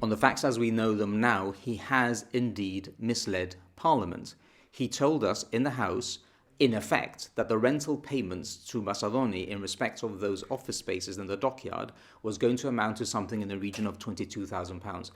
On the facts as we know them now, he has indeed misled Parliament. He told us in the House, in effect, that the rental payments to Bassadone in respect of those office spaces in the dockyard was going to amount to something in the region of £22,000.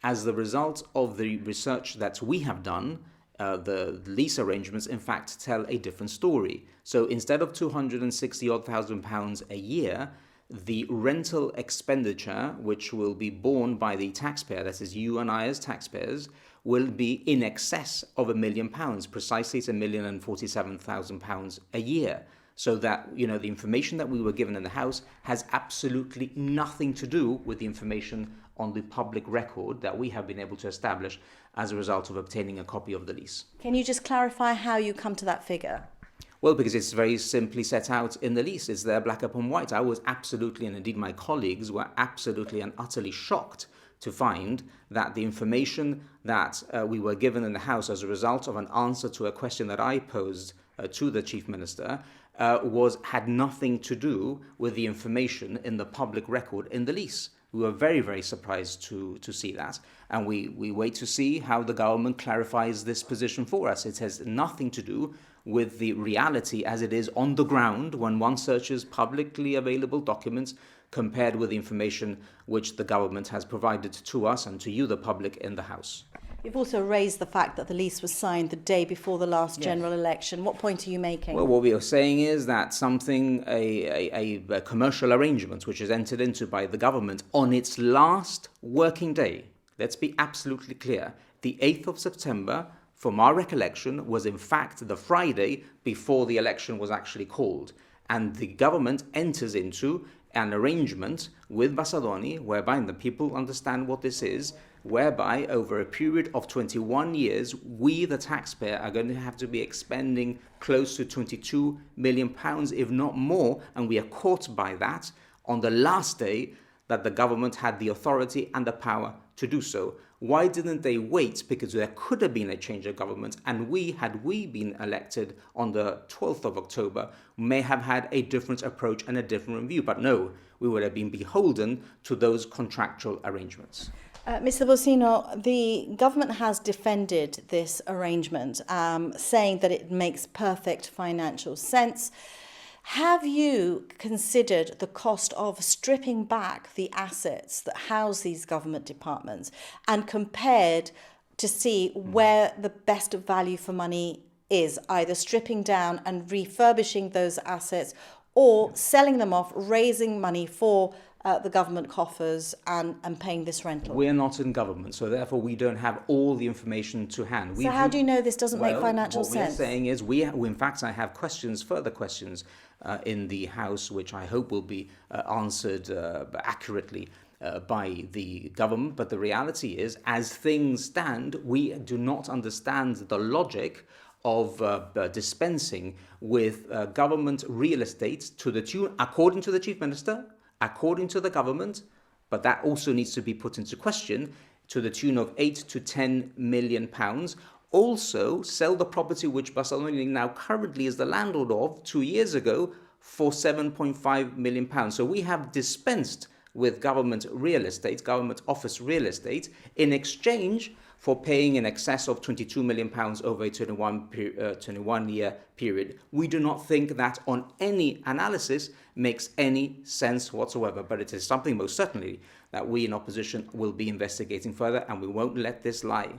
As the result of the research that we have done, the lease arrangements, in fact, tell a different story. So instead of £260,000 a year, the rental expenditure, which will be borne by the taxpayer, that is you and I as taxpayers, will be in excess of £1 million. Precisely, it's £1,047,000 a year. So that, the information that we were given in the House has absolutely nothing to do with the information on the public record that we have been able to establish as a result of obtaining a copy of the lease. Can you just clarify how you come to that figure? Well, because it's very simply set out in the lease. It's there black upon white. I was absolutely, and indeed my colleagues were absolutely and utterly shocked to find that the information that we were given in the House as a result of an answer to a question that I posed to the Chief Minister had nothing to do with the information in the public record in the lease. We were very, very surprised to see that. And we wait to see how the government clarifies this position for us. It has nothing to do with the reality as it is on the ground when one searches publicly available documents compared with the information which the government has provided to us and to you, the public, in the House. You've also raised the fact that the lease was signed the day before the last general election. What point are you making? Well, what we are saying is that a commercial arrangement which is entered into by the government on its last working day, let's be absolutely clear, the 8th of September, from our recollection, was in fact the Friday before the election was actually called. And the government enters into an arrangement with Bassadone, whereby, and the people understand what this is, whereby over a period of 21 years, we, the taxpayer, are going to have to be expending close to £22 million, if not more, and we are caught by that on the last day that the government had the authority and the power to do so. Why didn't they wait? Because there could have been a change of government, and had we been elected on the 12th of October, may have had a different approach and a different view. But no, we would have been beholden to those contractual arrangements. Mr. Bossino, the government has defended this arrangement, saying that it makes perfect financial sense. Have you considered the cost of stripping back the assets that house these government departments and compared to see where the best value for money is, either stripping down and refurbishing those assets or selling them off, raising money for the government coffers and paying this rental? We're not in government, so therefore we don't have all the information to hand. So how do you know this doesn't make financial sense? What we're saying is, in fact, I have further questions in the House, which I hope will be answered accurately by the government. But the reality is, as things stand, we do not understand the logic of dispensing with government real estate to the tune, according to the Chief Minister, according to the government, but that also needs to be put into question, to the tune of £8 to £10 million. Also, sell the property which Bassadone now currently is the landlord of 2 years ago for £7.5 million. So we have dispensed with government real estate, government office real estate, in exchange for paying in excess of £22 million over a 21-year period. We do not think that on any analysis makes any sense whatsoever, but it is something most certainly that we in opposition will be investigating further, and we won't let this lie.